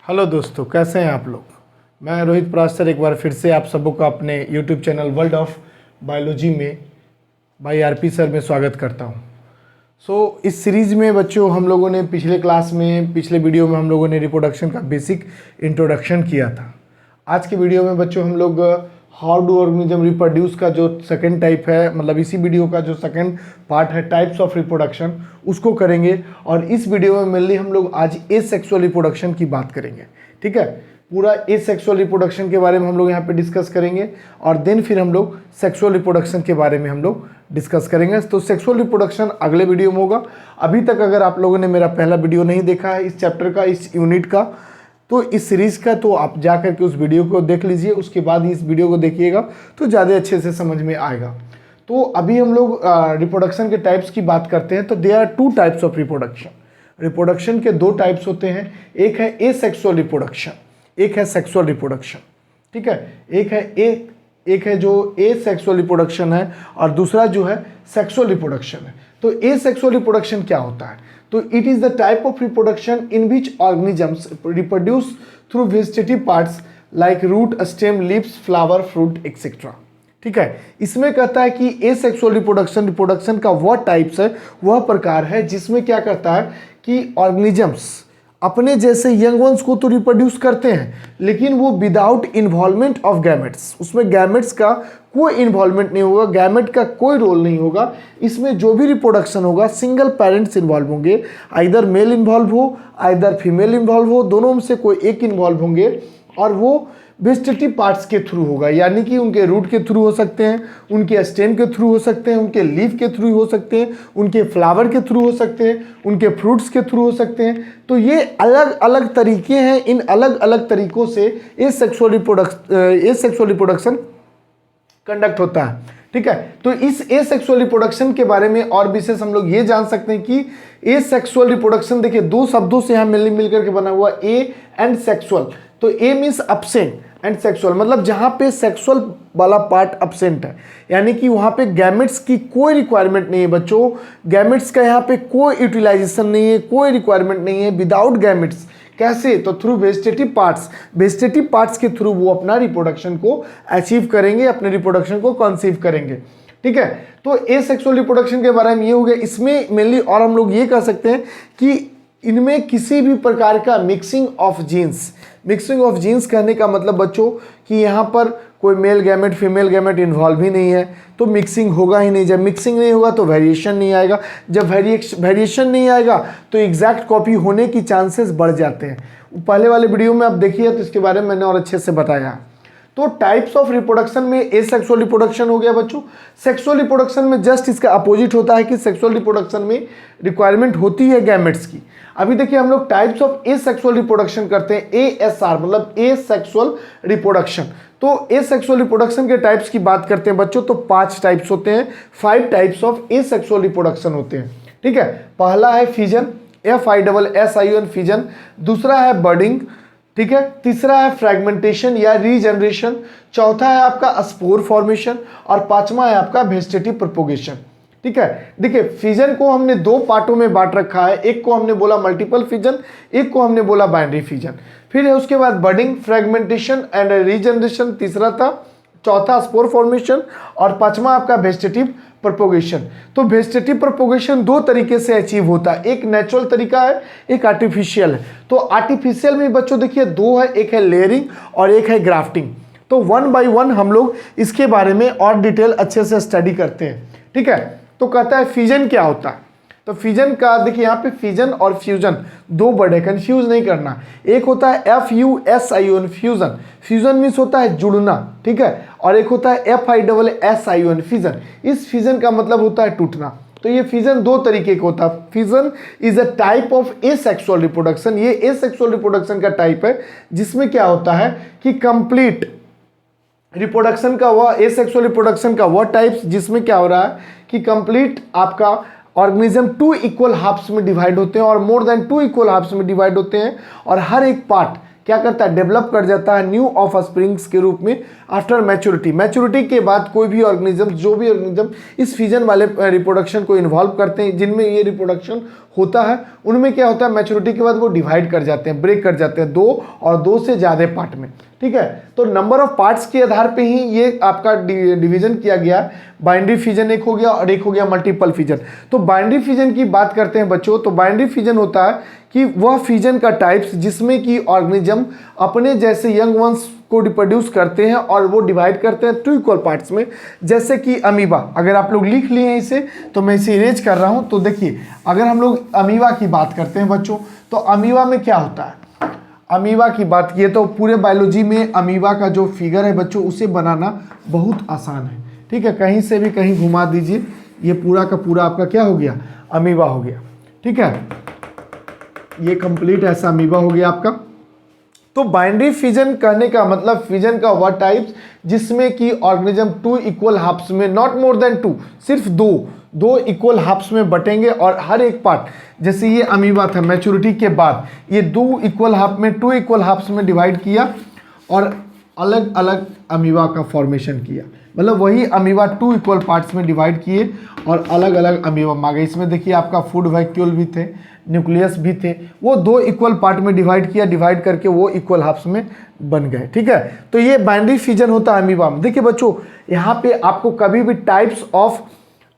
Hello दोस्तों, कैसे हैं आप लोग। मैं रोहित प्रास्तर एक बार फिर से आप सबका अपने YouTube channel world of biology में भाई आरपी सर में स्वागत करता हूं। इस सीरीज़ में बच्चों हम लोगों ने पिछले वीडियो में हम लोगों ने रिप्रोडक्शन का बेसिक इंट्रोडक्शन किया था। आज के वीडियो में बच्चों हम लोग हाउ डू ऑर्गेनिज्म रिप्रोड्यूस का जो सेकंड टाइप है, मतलब इसी वीडियो का जो सेकंड पार्ट है टाइप्स ऑफ रिप्रोडक्शन, उसको करेंगे। और इस वीडियो में मेनली हम लोग आज एसेक्सुअल रिप्रोडक्शन की बात करेंगे। ठीक है, पूरा एसेक्सुअल रिप्रोडक्शन के बारे में हम लोग यहाँ पे डिस्कस करेंगे और देन फिर हम लोग सेक्सुअल रिप्रोडक्शन के बारे में हम लोग डिस्कस करेंगे। तो सेक्सुअल रिप्रोडक्शन अगले वीडियो में होगा। अभी तक अगर आप लोगों ने मेरा पहला वीडियो नहीं देखा है इस चैप्टर का, इस यूनिट का, तो इस सीरीज़ का, तो आप जा करके उस वीडियो को देख लीजिए। उसके बाद इस वीडियो को देखिएगा तो ज़्यादा अच्छे से समझ में आएगा। तो अभी हम लोग रिप्रोडक्शन के टाइप्स की बात करते हैं। तो there are two types of reproduction. Reproduction के दो टाइप्स होते हैं, एक है एसेक्सुअल रिप्रोडक्शन, एक है सेक्सुअल रिप्रोडक्शन। ठीक है, एक है जो एसेक्सुअल रिप्रोडक्शन है और दूसरा जो है सेक्सुअल रिप्रोडक्शन है। तो एसेक्सुअल रिप्रोडक्शन क्या होता है? तो it is the type of reproduction in which organisms reproduce through vegetative parts like root, stem, leaves, flower, fruit etcetera. ठीक है, इसमें कहता है कि एसेक्सुअल रिप्रोडक्शन का वह टाइप्स है, वह प्रकार है जिसमें क्या करता है कि ऑर्गेनिजम्स अपने जैसे यंग वंस को तो रिप्रोड्यूस करते हैं, लेकिन वो विदाउट इन्वॉल्वमेंट ऑफ गैमेट्स। उसमें गैमेट्स का कोई इन्वॉल्वमेंट नहीं होगा, गैमेट का कोई रोल नहीं होगा। इसमें जो भी रिप्रोडक्शन होगा सिंगल पेरेंट्स इन्वॉल्व होंगे, आइदर मेल इन्वॉल्व हो आइदर फीमेल इन्वॉल्व हो, दोनों में से कोई एक इन्वॉल्व होंगे और वो वेजिटेटिव पार्ट्स के थ्रू होगा। यानी कि उनके रूट के थ्रू हो सकते हैं, उनके स्टेम के थ्रू हो सकते हैं, उनके लीफ के थ्रू हो सकते हैं, उनके फ्लावर के थ्रू हो सकते हैं, उनके फ्रूट्स के थ्रू हो सकते हैं। तो ये अलग अलग तरीके हैं। इन अलग अलग तरीकों से एसेक्सुअल रिप्रोडक्शन कंडक्ट होता है। ठीक है, तो इस एसेक्सुअल रिप्रोडक्शन के बारे में और विशेष हम लोग ये जान सकते हैं कि एसेक्सुअल रिप्रोडक्शन, देखिए दो शब्दों से यहाँ मिलकर के बना हुआ ए एंड सेक्सुअल। तो ए मीन्स अब्सेंट एंड सेक्सुअल, मतलब जहां पे सेक्सुअल वाला पार्ट अब्सेंट है, यानी कि वहां पे गैमेट्स की कोई रिक्वायरमेंट नहीं है बच्चों। गैमेट्स का यहाँ पे कोई यूटिलाइजेशन नहीं है, कोई रिक्वायरमेंट नहीं है। विदाउट गैमेट्स कैसे? तो थ्रू वेजिटेटिव पार्ट्स के थ्रू वो अपना रिप्रोडक्शन को अचीव करेंगे, अपने रिप्रोडक्शन को कंसीव करेंगे। ठीक है, तो एसेक्सुअल रिप्रोडक्शन के बारे में ये हो गया। इसमें मेनली और हम लोग ये कह सकते हैं कि इनमें किसी भी प्रकार का मिक्सिंग ऑफ जीन्स कहने का मतलब बच्चों कि यहाँ पर कोई male gamete female gamete involve ही नहीं है, तो मिक्सिंग होगा ही नहीं। जब मिक्सिंग नहीं होगा तो वेरिएशन नहीं आएगा। जब वेरिएशन नहीं आएगा तो एग्जैक्ट कॉपी होने की चांसेस बढ़ जाते हैं। पहले वाले वीडियो में आप देखिए तो इसके बारे में मैंने और अच्छे से बताया। तो टाइप्स ऑफ रिप्रोडक्शन में एसेक्सुअल रिप्रोडक्शन हो गया बच्चों। सेक्सुअल रिप्रोडक्शन में जस्ट इसका अपोजिट होता है कि सेक्सुअल रिप्रोडक्शन में रिक्वायरमेंट होती है गैमेट्स की। अभी देखिए हम लोग टाइप्स ऑफ एसेक्सुअल रिप्रोडक्शन करते हैं, एएसआर मतलब एसेक्सुअल रिप्रोडक्शन। तो एसेक्सुअल रिप्रोडक्शन के टाइप्स की बात करते हैं बच्चों, तो 5 टाइप्स होते हैं, 5 टाइप्स ऑफ एसेक्सुअल रिप्रोडक्शन होते हैं। ठीक है, पहला है फिजन, FISSION फिजन। दूसरा है बर्डिंग। ठीक है, तीसरा है फ्रैगमेंटेशन या रीजनरेशन। चौथा है आपका स्पोर फॉर्मेशन और पांचवा है आपका वेजिटेटिव प्रोपोगेशन। ठीक है, देखिए फिजन को हमने दो पार्टों में बांट रखा है। एक को हमने बोला मल्टीपल फिजन, एक को हमने बोला बाइनरी फिजन। फिर है उसके बाद बर्डिंग, फ्रैगमेंटेशन एंड रीजनरेशन तीसरा था, चौथा स्पोर फॉर्मेशन और पांचवा आपका वेजिटेटिव प्रोपोगेशन। तो वेजिटेटिव प्रोपोगेशन दो तरीके से अचीव होता है, एक नेचुरल तरीका है, एक आर्टिफिशियल है। तो आर्टिफिशियल में बच्चों देखिए दो है, एक है लेयरिंग और एक है ग्राफ्टिंग। तो 1 बाय 1 हम लोग इसके बारे में और डिटेल अच्छे से स्टडी करते हैं। ठीक है, तो कहता है फिजन क्या होता है। तो फिजन का देखिए यहाँ पे फिजन और फ्यूजन दो वर्ड है, कंफ्यूज नहीं करना। एक होता है FUSION फ्यूजन, फ्यूजन मीन्स होता है जुड़ना। ठीक है, और एक होता है FISSION फिजन। इस फिजन का मतलब होता है टूटना। तो ये फिजन दो तरीके का होता है। Fission is a type of asexual reproduction. ये एसेक्सुअल रिप्रोडक्शन का टाइप है जिसमें क्या होता है कि कंप्लीट रिप्रोडक्शन का वह एसेक्सुअल रिप्रोडक्शन का वह टाइप्स जिसमें क्या हो रहा है कि कंप्लीट आपका ऑर्गेनिज्म 2 इक्वल हाफ्स में डिवाइड होते हैं और मोर देन 2 इक्वल हाफ्स में डिवाइड होते हैं और हर एक पार्ट क्या करता है, डेवलप कर जाता है न्यू ऑफ स्प्रिंग्स के रूप में आफ्टर मैच्योरिटी के बाद कोई भी ऑर्गेनिज्म, जो भी ऑर्गेनिज्म इस फिजन वाले रिप्रोडक्शन को इन्वॉल्व करते हैं, जिनमें ये रिप्रोडक्शन होता है, उनमें क्या होता है, मैच्योरिटी के बाद वो डिवाइड कर जाते हैं, ब्रेक कर जाते हैं 2 और 2 से ज़्यादा पार्ट में। ठीक है, तो नंबर ऑफ पार्ट्स के आधार पे ही ये आपका डिवीजन किया गया। बाइनरी फिजन एक हो गया और एक हो गया मल्टीपल फिजन। तो बाइनरी फिजन की बात करते हैं बच्चों, तो बाइनरी फिजन होता है कि वह फिजन का टाइप्स जिसमें कि ऑर्गेनिज्म अपने जैसे यंग वंस को रिप्रोड्यूस करते हैं और वो डिवाइड करते हैं 2 इक्वल पार्ट्स में, जैसे कि अमीबा। अगर आप लोग लिख लिए हैं इसे तो मैं इसे इरेज कर रहा हूँ। तो देखिए, अगर हम लोग अमीबा की बात करते हैं बच्चों, तो अमीबा में क्या होता है, अमीबा की बात किए तो पूरे बायोलॉजी में अमीबा का जो फिगर है बच्चों, उसे बनाना बहुत आसान है। ठीक है, कहीं से भी कहीं घुमा दीजिए, ये पूरा का पूरा आपका क्या हो गया, अमीबा हो गया। ठीक है, ये कंप्लीट ऐसा अमीबा हो गया आपका। तो बाइनरी फिजन कहने का मतलब फिजन का वह टाइप्स जिसमें कि ऑर्गेनिज्म 2 इक्वल हाफ्स में, नॉट मोर देन 2, सिर्फ 2 इक्वल हाफ्स में बटेंगे और हर एक पार्ट, जैसे ये अमीबा था, मैच्योरिटी के बाद ये 2 इक्वल हाफ में 2 इक्वल हाफ्स में डिवाइड किया और अलग अलग अमीबा का फॉर्मेशन किया। मतलब वही अमीबा 2 इक्वल पार्ट्स में डिवाइड किए और अलग अलग अमीबा आ गए। इसमें देखिए आपका फूड वैक्यूल भी थे, न्यूक्लियस भी थे, वो 2 इक्वल पार्ट में डिवाइड किया, डिवाइड करके वो इक्वल हाफ्स में बन गए। ठीक है, तो ये बाइनरी फिजन होता है अमीबा में। देखिए बच्चों, यहाँ पे आपको कभी भी टाइप्स ऑफ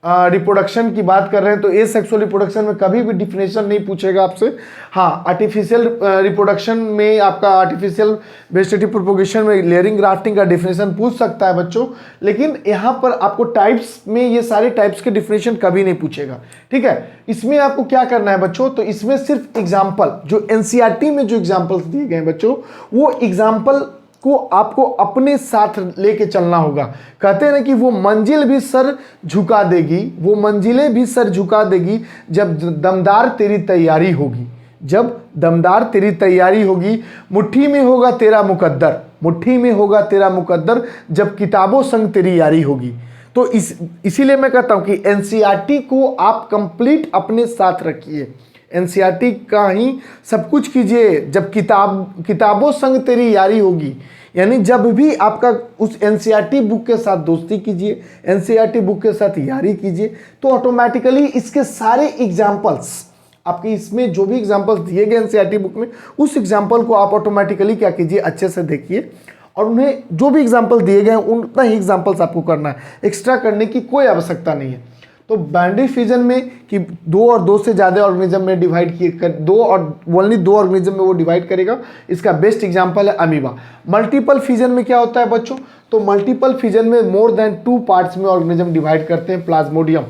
रिप्रोडक्शन की बात कर रहे हैं तो ए सेक्सुअल रिप्रोडक्शन में कभी भी डिफिनेशन नहीं पूछेगा आपसे। हाँ, आर्टिफिशियल रिप्रोडक्शन में आपका आर्टिफिशियल वेजिटेटिव प्रोपोगेशन में लेयरिंग ग्राफ्टिंग का डिफिनेशन पूछ सकता है बच्चों, लेकिन यहाँ पर आपको टाइप्स में ये सारे टाइप्स के डिफिनेशन कभी नहीं पूछेगा। ठीक है, इसमें आपको क्या करना है बच्चों, तो इसमें सिर्फ एग्जाम्पल, जो एनसीईआरटी में जो एग्जाम्पल्स दिए गए हैं बच्चों, वो एग्जाम्पल को आपको अपने साथ लेके चलना होगा। कहते हैं ना कि वो मंजिल भी सर झुका देगी, वो मंजिलें भी सर झुका देगी जब दमदार तेरी तैयारी होगी, जब दमदार तेरी तैयारी होगी। मुट्ठी में होगा तेरा मुकद्दर, मुट्ठी में होगा तेरा मुकद्दर, जब किताबों संग तेरी यारी होगी। तो इसीलिए मैं कहता हूं कि एनसीईआरटी को आप कंप्लीट अपने साथ रखिए, एनसीईआरटी का ही सब कुछ कीजिए। जब किताबों संग तेरी यारी होगी, यानी जब भी आपका उस एनसीईआरटी बुक के साथ दोस्ती कीजिए, एनसीईआरटी बुक के साथ यारी कीजिए, तो ऑटोमेटिकली इसके सारे एग्जाम्पल्स आपके, इसमें जो भी एग्जाम्पल्स दिए गए एनसीईआरटी बुक में, उस एग्जाम्पल को आप ऑटोमेटिकली क्या कीजिए, अच्छे से देखिए और उन्हें जो भी एग्जाम्पल दिए गए हैं उतना ही एग्जाम्पल्स आपको करना है, एक्स्ट्रा करने की कोई आवश्यकता नहीं है। तो बाइनरी फिजन में कि 2 और 2 से ज़्यादा ऑर्गेनिज्म में डिवाइड किए, 2 और ओनली 2 ऑर्गेनिज्म में वो डिवाइड करेगा, इसका बेस्ट एग्जांपल है अमीबा। मल्टीपल फिजन में क्या होता है बच्चों, तो मल्टीपल फिजन में मोर देन 2 पार्ट्स में ऑर्गेनिज्म डिवाइड करते हैं। प्लाज्मोडियम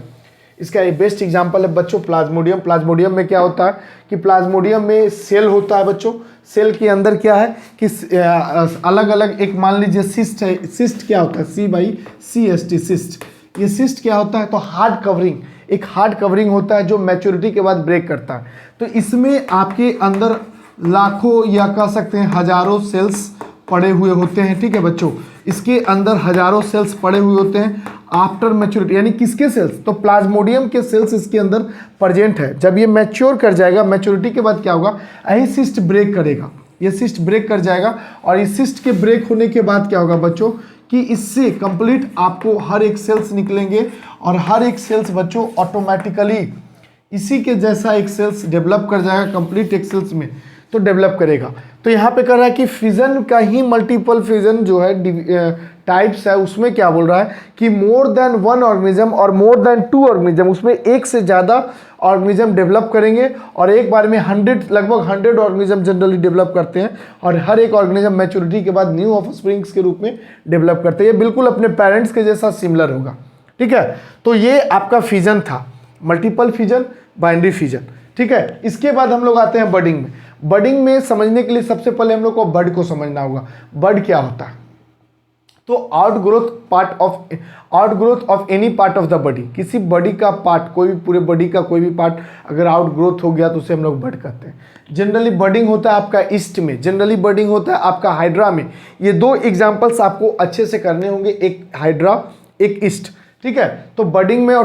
इसका एक बेस्ट एग्जांपल है बच्चों, प्लाज्मोडियम। प्लाज्मोडियम में क्या होता है कि प्लाज्मोडियम में सेल होता है बच्चों, सेल के अंदर क्या है कि अलग अलग, एक मान लीजिए सिस्ट है, सिस्ट क्या होता है, C/CST सिस्ट। ये सिस्ट क्या होता है, तो हार्ड कवरिंग, एक हार्ड कवरिंग होता है जो मैच्योरिटी के बाद ब्रेक करता है। तो इसमें आपके अंदर लाखों या कह सकते हैं हजारों सेल्स पड़े हुए होते हैं। ठीक है बच्चों, इसके अंदर हजारों सेल्स पड़े हुए होते हैं आफ्टर मैच्योरिटी। यानी किसके सेल्स, तो प्लाज्मोडियम के सेल्स इसके अंदर प्रेजेंट है। जब ये मैच्योर कर जाएगा, मैच्योरिटी के बाद क्या होगा, यही सिस्ट ब्रेक करेगा, ये सिस्ट ब्रेक कर जाएगा और इस सिस्ट के ब्रेक होने के बाद क्या होगा बच्चों कि इससे कंप्लीट आपको हर एक सेल्स निकलेंगे और हर एक सेल्स बच्चों ऑटोमेटिकली इसी के जैसा एक सेल्स डेवलप कर जाएगा, कंप्लीट एक सेल्स में तो डेवलप करेगा। तो यहाँ पे कह रहा है कि फिजन का ही मल्टीपल फिजन जो है टाइप्स है, उसमें क्या बोल रहा है कि मोर देन 1 ऑर्गेनिज्म और मोर देन 2 ऑर्गेनिज्म, उसमें एक से ज़्यादा ऑर्गेनिज्म डेवलप करेंगे और एक बार में 100 लगभग 100 ऑर्गेनिज्म जनरली डेवलप करते हैं और हर एक ऑर्गेनिज्म मैच्योरिटी के बाद न्यू ऑफस्प्रिंग्स के रूप में डेवलप करते हैं। ये बिल्कुल अपने पेरेंट्स के जैसा सिमिलर होगा। ठीक है, तो ये आपका फिजन था, मल्टीपल फिजन, बाइनरी फिजन। ठीक है, इसके बाद हम लोग आते हैं बडिंग में। बडिंग में समझने के लिए सबसे पहले हम लोग को बड को समझना होगा। बड क्या होता है, तो outgrowth of any part of the body, किसी बॉडी का पार्ट, कोई भी पूरे बॉडी का कोई भी पार्ट अगर आउटग्रोथ हो गया तो उसे हम लोग बड कहते हैं। जनरली बडिंग होता है आपका ईस्ट में, जनरली बडिंग होता है आपका हाइड्रा में। ये 2 एग्जांपल्स आपको अच्छे से करने होंगे, एक हाइड्रा एक ईस्ट। ठीक है, तो बडिंग में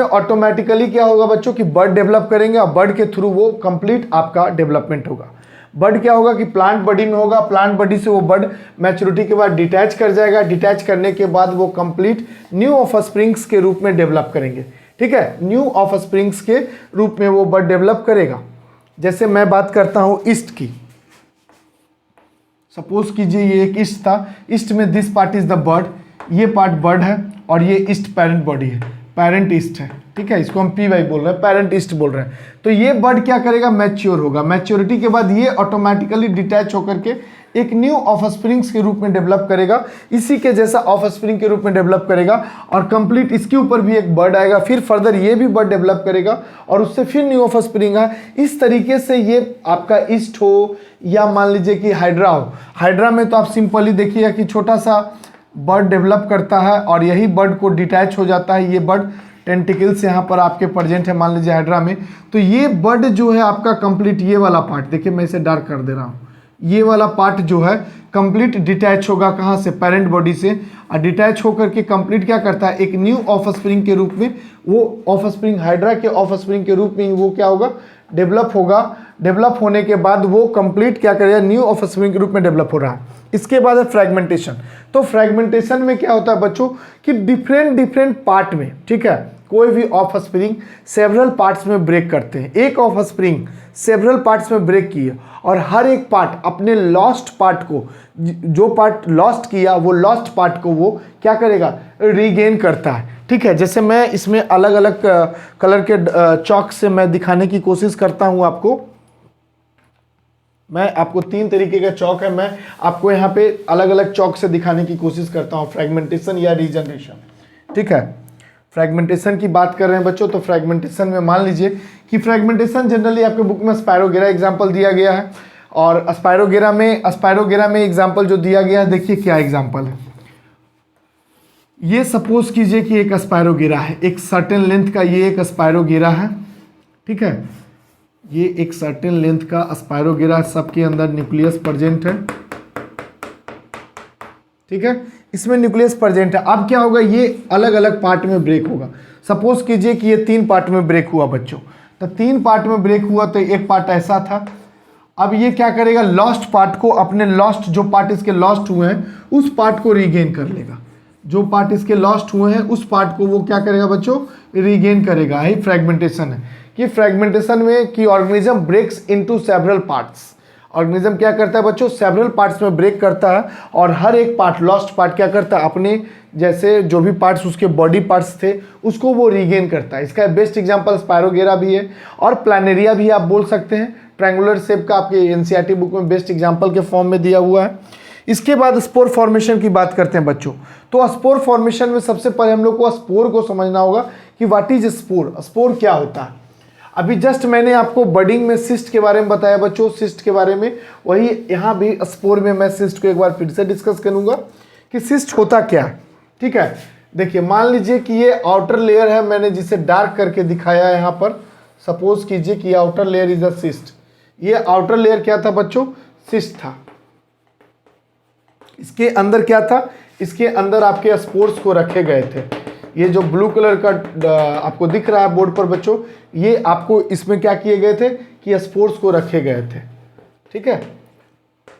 ऑटोमेटिकली क्या होगा बच्चों कि बड डेवलप करेंगे और बड के थ्रू वो कंप्लीट आपका डेवलपमेंट होगा। बड क्या होगा कि प्लांट बॉडी में होगा, प्लांट बॉडी से वो बड मैच्योरिटी के बाद डिटैच कर जाएगा, डिटैच करने के बाद वो कंप्लीट न्यू ऑफस्प्रिंग्स के रूप में डेवलप करेंगे। ठीक है, न्यू ऑफ स्प्रिंग्स के रूप में वो बर्ड डेवलप करेगा। जैसे मैं बात करता हूं ईस्ट की, सपोज कीजिए ये एक ईस्ट था, ईस्ट में this part is the bird, ये पार्ट बर्ड है और ये ईस्ट पेरेंट बॉडी है, पेरेंट ईस्ट है, ठीक है, इसको हम पी वाई बोल रहे हैं, पेरेंट ईस्ट बोल रहे हैं। तो ये बर्ड क्या करेगा, मैच्योर होगा, मैच्योरिटी के बाद ये ऑटोमेटिकली डिटैच होकर के एक न्यू ऑफ स्प्रिंग्स के रूप में डेवलप करेगा, इसी के जैसा ऑफ स्प्रिंग के रूप में डेवलप करेगा और कंप्लीट इसके ऊपर भी एक बर्ड आएगा, फिर फर्दर ये भी बर्ड डेवलप करेगा और उससे फिर न्यू ऑफ स्प्रिंग है। इस तरीके से ये आपका ईस्ट हो या मान लीजिए कि हाइड्रा हो, हाइड्रा में तो आप सिंपली देखिएगा कि छोटा सा बर्ड डेवलप करता है और यही बर्ड को डिटैच हो जाता है, ये बर्ड टेंटिकल्स यहाँ पर आपके प्रेजेंट है मान लीजिए हाइड्रा में। तो ये बर्ड जो है आपका कंप्लीट, ये वाला पार्ट देखिए मैं इसे डार्क कर दे रहा हूँ, ये वाला पार्ट जो है कंप्लीट डिटैच होगा कहाँ से, पेरेंट बॉडी से, और डिटैच होकर के कंप्लीट क्या करता है, एक न्यू ऑफ स्प्रिंग के रूप में, वो ऑफ स्प्रिंग हाइड्रा के ऑफ स्प्रिंग के रूप में वो क्या होगा, डेवलप होगा। डेवलप होने के बाद वो कंप्लीट क्या करेगा, न्यू ऑफ स्प्रिंग के रूप में डेवलप हो रहा है। इसके बाद है फ्रैगमेंटेशन। तो फ्रैगमेंटेशन में क्या होता है बच्चों कि डिफरेंट पार्ट में, ठीक है, कोई भी ऑफ स्प्रिंग सेवरल पार्ट्स में ब्रेक करते हैं। एक ऑफ स्प्रिंग सेवरल पार्ट्स में ब्रेक किए और हर एक पार्ट अपने लॉस्ट पार्ट को, जो पार्ट लॉस्ट किया वो लॉस्ट पार्ट को वो क्या करेगा, रीगेन करता है, ठीक है। जैसे मैं इसमें अलग अलग कलर के चॉक से मैं दिखाने की कोशिश करता हूं आपको, मैं आपको 3 तरीके का चौक है, मैं आपको यहाँ पे अलग अलग चौक से दिखाने की कोशिश करता हूँ, फ्रैगमेंटेशन या रीजनरेशन, ठीक है। फ्रैगमेंटेशन की बात कर रहे हैं बच्चों, तो फ्रैगमेंटेशन में मान लीजिए कि फ्रैगमेंटेशन जनरली आपके बुक में स्पायरोगेरा एग्जाम्पल दिया गया है और स्पायरोगेरा में एग्जाम्पल जो दिया गया है, देखिए क्या एग्जाम्पल है। ये सपोज कीजिए कि एक स्पायरोगेरा है, एक सर्टेन लेंथ का ये एक स्पायरोगेरा है, ठीक है, ये एक सर्टेन लेंथ का स्पायरोगेरा, सबके अंदर न्यूक्लियस प्रेजेंट है, ठीक है, इसमें न्यूक्लियस प्रेजेंट है। अब क्या होगा, ये अलग अलग पार्ट में ब्रेक होगा। सपोज कीजिए कि ये 3 पार्ट में ब्रेक हुआ बच्चों, तो 3 पार्ट में ब्रेक हुआ, तो एक पार्ट ऐसा था। अब ये क्या करेगा, लॉस्ट पार्ट को, अपने लॉस्ट जो पार्ट इसके लॉस्ट हुए हैं उस पार्ट को रीगेन कर लेगा, जो पार्ट इसके लॉस्ट हुए हैं उस पार्ट को वो क्या करेगा बच्चों, रीगेन करेगा। यही फ्रैगमेंटेशन है कि फ्रैगमेंटेशन में कि organism breaks into several parts. Organism क्या करता है बच्चों, सेवरल पार्ट्स में ब्रेक करता है और हर एक पार्ट, लॉस्ट पार्ट क्या करता है, अपने जैसे जो भी पार्ट्स उसके बॉडी पार्ट्स थे उसको वो रीगेन करता है। इसका बेस्ट एग्जांपल स्पायरोगेरा भी है और प्लानेरिया भी आप बोल सकते हैं, ट्रायंगुलर शेप का आपके एनसीईआरटी बुक में बेस्ट एग्जांपल के फॉर्म में दिया हुआ है। इसके बाद स्पोर फॉर्मेशन की बात करते हैं बच्चों, तो स्पोर फॉर्मेशन में सबसे पहले हम लोग को स्पोर को समझना होगा कि व्हाट इज स्पोर, स्पोर क्या होता है। अभी जस्ट मैंने आपको बडिंग में सिस्ट के बारे में बताया बच्चों, सिस्ट के बारे में, वही यहाँ भी स्पोर में मैं सिस्ट को एक बार फिर से डिस्कस करूंगा कि सिस्ट होता क्या है, ठीक है। देखिए मान लीजिए कि ये आउटर लेयर है, मैंने जिसे डार्क करके दिखाया है यहाँ पर, सपोज कीजिए कि outer layer is a cyst. ये आउटर लेयर क्या था बच्चों, सिस्ट था। इसके अंदर क्या था, इसके अंदर आपके स्पोर्स को रखे गए थे। ये जो ब्लू कलर का आपको दिख रहा है बोर्ड पर बच्चों, ये आपको इसमें क्या किए गए थे कि स्पोर्स को रखे गए थे, ठीक है।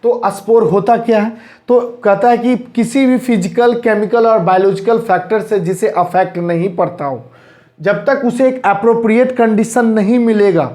तो स्पोर होता क्या है, तो कहता है कि किसी भी फिजिकल, केमिकल और बायोलॉजिकल फैक्टर से जिसे अफेक्ट नहीं पड़ता हो, जब तक उसे एक अप्रोप्रिएट कंडीशन नहीं मिलेगा।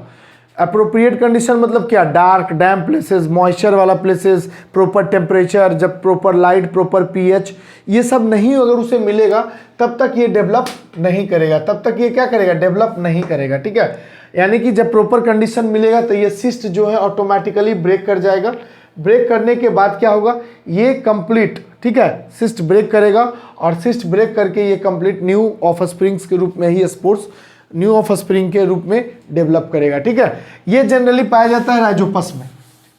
अप्रोप्रिएट कंडीशन मतलब क्या, डार्क डैम्प प्लेसेस, मॉइस्चर वाला प्लेसेस, प्रॉपर टेम्परेचर, जब प्रॉपर लाइट, प्रॉपर पीएच, ये सब नहीं अगर उसे मिलेगा तब तक ये डेवलप नहीं करेगा, तब तक ये क्या करेगा, डेवलप नहीं करेगा, ठीक है। यानी कि जब प्रॉपर कंडीशन मिलेगा तो ये सिस्ट जो है ऑटोमेटिकली ब्रेक कर जाएगा। ब्रेक करने के बाद क्या होगा, ये कंप्लीट, ठीक है, सिस्ट ब्रेक करेगा और सिस्ट ब्रेक करके ये कंप्लीट न्यू ऑफ स्प्रिंग्स के रूप में ही स्पोर्स न्यू ऑफ स्प्रिंग के रूप में डेवलप करेगा, ठीक है। ये जनरली पाया जाता है राइजोपस में,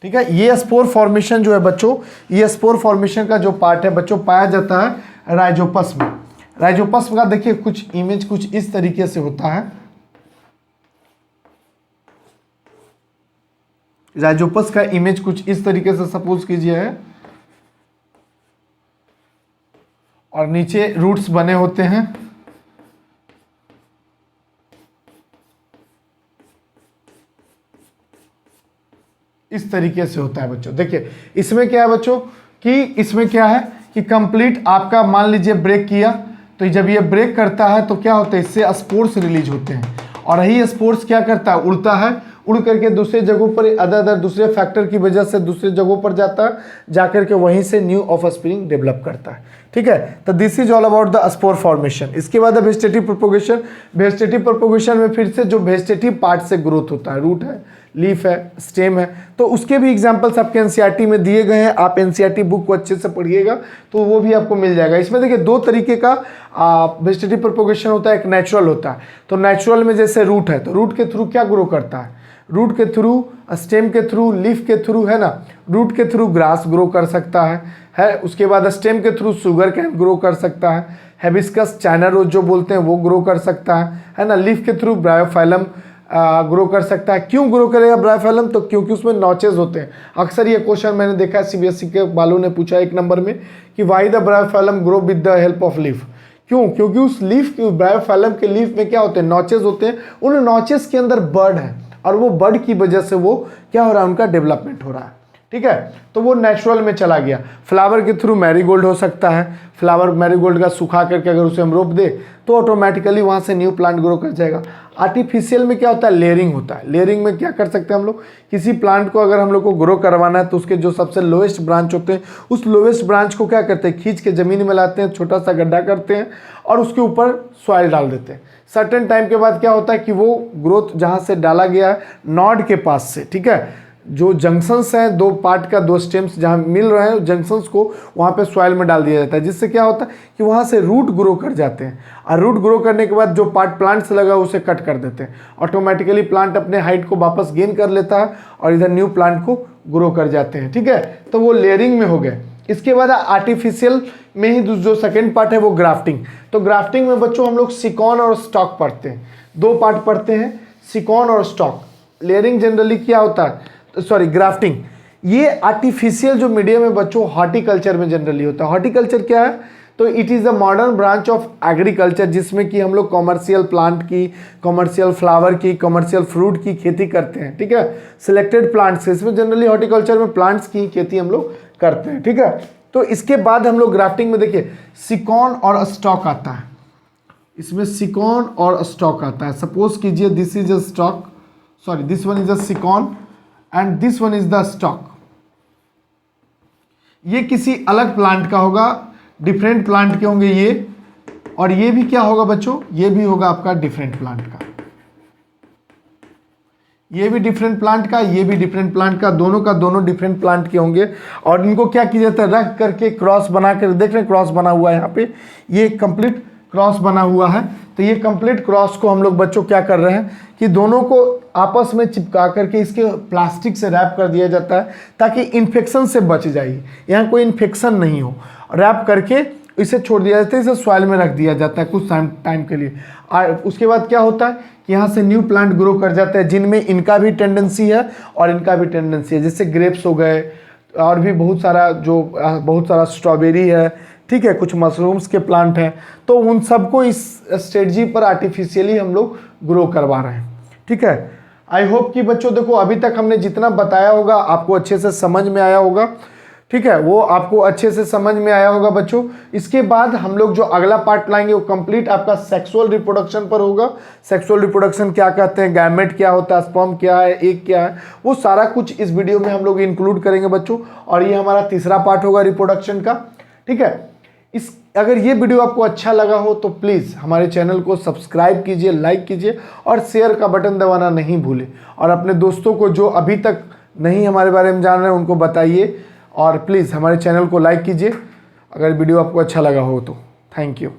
ठीक है। ये स्पोर फॉर्मेशन जो है बच्चों, ये स्पोर फॉर्मेशन का जो पार्ट है बच्चों पाया जाता है राइजोपस में। राइजोपस का देखिए कुछ इमेज कुछ इस तरीके से होता है। राइजोपस का इमेज कुछ इस तरीके से सपोज कीजिए है और नीचे रूट्स बने होते हैं। इस तरीके से होता है बच्चों। देखिए इसमें क्या है बच्चों कि इसमें क्या है कि कंप्लीट आपका मान लीजिए ब्रेक किया तो जब ये ब्रेक करता है तो क्या होता है, इससे स्पोर्स रिलीज होते हैं, और यही स्पोर्स क्या करता है, उड़ता है, उड़ करके दूसरे जगहों पर अदर दूसरे फैक्टर की वजह से दूसरे जगहों पर जाता है, जाकर के वहीं से न्यू ऑफस्प्रिंग डेवलप करता है। ठीक है, तो this is all about the spore formation. इसके बाद वेजिटेटिव प्रोपोगेशन। वेजिटेटिव प्रोपोगेशन में फिर से जो वेजिटेटिव पार्ट से ग्रोथ होता है, रूट है, लीफ है, स्टेम है, तो उसके भी एग्जांपल्स आपके एनसीईआरटी में दिए गए हैं। आप एनसीईआरटी बुक को अच्छे से पढ़िएगा तो वो भी आपको मिल जाएगा। इसमें देखिए दो तरीके का वेजिटेटिव प्रोपोगेशन होता है, एक नेचुरल होता है। तो नेचुरल में जैसे रूट है, तो रूट के थ्रू क्या ग्रो करता है, रूट के थ्रू, स्टेम के थ्रू, लीफ के थ्रू, है ना, रूट के थ्रू ग्रास ग्रो कर सकता है। उसके बाद स्टेम के थ्रू शुगर कैन ग्रो कर सकता है, हिबिस्कस, चाइना रोज जो बोलते हैं वो ग्रो कर सकता है ना। लीफ के थ्रू ब्रायोफाइलम ग्रो कर सकता है। क्यों ग्रो करेगा ब्रायोफाइलम, तो क्योंकि उसमें नॉचेज होते हैं। अक्सर ये क्वेश्चन मैंने देखा है सीबीएसई के वालों ने पूछा 1 नंबर में कि why the Bryophyllum grow with the help of leaf. क्यों, क्योंकि उस लीफ की, ब्रायोफाइलम के लीफ में क्या होते हैं, नॉचेज होते हैं। उन नॉचेस के अंदर बर्ड है और वो बर्ड की वजह से वो क्या हो रहा है, उनका डेवलपमेंट हो रहा है। ठीक है, तो वो नेचुरल में चला गया। फ्लावर के थ्रू मैरीगोल्ड हो सकता है, फ्लावर मैरीगोल्ड का सुखा करके अगर उसे हम रोप दे तो ऑटोमेटिकली वहाँ से न्यू प्लांट ग्रो कर जाएगा। आर्टिफिशियल में क्या होता है, लेयरिंग होता है। लेयरिंग में क्या कर सकते हैं हम लोग, किसी प्लांट को अगर हम लोग को ग्रो करवाना है तो उसके जो सबसे लोएस्ट ब्रांच होते हैं, उस लोएस्ट ब्रांच को क्या करते हैं, खींच के ज़मीन में लाते हैं, छोटा सा गड्ढा करते हैं और उसके ऊपर सॉइल डाल देते हैं। सर्टेन टाइम के बाद क्या होता है कि वो ग्रोथ जहाँ से डाला गया है, नॉड के पास से, ठीक है, जो जंक्शंस हैं, दो पार्ट का, दो स्टेम्स जहाँ मिल रहे हैं, जंक्शंस को वहाँ पे सॉइल में डाल दिया जाता है, जिससे क्या होता है कि वहाँ से रूट ग्रो कर जाते हैं। और रूट ग्रो करने के बाद जो पार्ट प्लांट से लगा उसे कट कर देते हैं। ऑटोमेटिकली प्लांट अपने हाइट को वापस गेन कर लेता है और इधर न्यू प्लांट को ग्रो कर जाते हैं। ठीक है, तो वो लेयरिंग में हो गए। इसके बाद आर्टिफिशियल में ही जो सेकेंड पार्ट है वो ग्राफ्टिंग। तो ग्राफ्टिंग में बच्चों हम लोग सिकॉन और स्टॉक पढ़ते हैं, 2 पार्ट पढ़ते हैं, सिकॉन और स्टॉक। लेयरिंग जनरली क्या होता है, सॉरी ग्राफ्टिंग, ये आर्टिफिशियल जो मीडियम है बच्चों हॉर्टिकल्चर में जनरली होता है। हॉर्टिकल्चर क्या है, तो it is the modern branch of agriculture, जिसमें कि हम लोग कॉमर्शियल प्लांट की, कॉमर्शियल फ्लावर की, कॉमर्शियल फ्रूट की खेती करते हैं। ठीक है, सिलेक्टेड प्लांट्स, इसमें जनरली हॉर्टिकल्चर में प्लांट्स की खेती हम लोग करते हैं। ठीक है, तो इसके बाद हम लोग ग्राफ्टिंग में देखिए सिकॉन और स्टॉक आता है। इसमें सिकॉन और स्टॉक आता है। सपोज कीजिए this is a stalk, sorry this one is a scion and this one is the stalk. ये किसी अलग प्लांट का होगा, डिफरेंट प्लांट के होंगे ये, और ये भी क्या होगा बच्चों, ये भी होगा आपका डिफरेंट प्लांट का, ये भी डिफरेंट प्लांट का, ये भी डिफरेंट प्लांट का, दोनों का दोनों डिफरेंट प्लांट के होंगे। और इनको क्या किया जाता है, रख करके क्रॉस बना कर, देख रहे हैं क्रॉस बना हुआ है यहाँ पे, ये कंप्लीट क्रॉस बना हुआ है। तो ये कंप्लीट क्रॉस को हम लोग बच्चों क्या कर रहे हैं कि दोनों को आपस में चिपका करके इसके प्लास्टिक से रैप कर दिया जाता है ताकि इन्फेक्शन से बच जाए, यहाँ कोई इन्फेक्शन नहीं हो। रैप करके इसे छोड़ दिया जाता है, इसे सॉइल में रख दिया जाता है कुछ टाइम के लिए। और उसके बाद क्या होता है कि यहाँ से न्यू प्लांट ग्रो कर जाता है, जिनमें इनका भी टेंडेंसी है और इनका भी टेंडेंसी है। जैसे ग्रेप्स हो गए, और भी बहुत सारा स्ट्रॉबेरी है, ठीक है, कुछ मशरूम्स के प्लांट हैं। तो उन सबको इस स्ट्रेटजी पर आर्टिफिशियली हम लोग ग्रो करवा रहे हैं। ठीक है, आई होप कि बच्चों देखो अभी तक हमने जितना बताया होगा आपको अच्छे से समझ में आया होगा। ठीक है, वो आपको अच्छे से समझ में आया होगा बच्चों। इसके बाद हम लोग जो अगला पार्ट लाएंगे वो कंप्लीट आपका सेक्सुअल रिप्रोडक्शन पर होगा। सेक्सुअल रिप्रोडक्शन क्या कहते हैं, गैमेट क्या होता है, स्पर्म क्या है, एग क्या है, वो सारा कुछ इस वीडियो में हम लोग इंक्लूड करेंगे बच्चों। और ये हमारा तीसरा पार्ट होगा रिप्रोडक्शन का। ठीक है, अगर ये वीडियो आपको अच्छा लगा हो तो प्लीज़ हमारे चैनल को सब्सक्राइब कीजिए, लाइक कीजिए और शेयर का बटन दबाना नहीं भूलें। और अपने दोस्तों को जो अभी तक नहीं हमारे बारे में जान रहे हैं उनको बताइए। और प्लीज़ हमारे चैनल को लाइक कीजिए अगर वीडियो आपको अच्छा लगा हो तो। Thank you.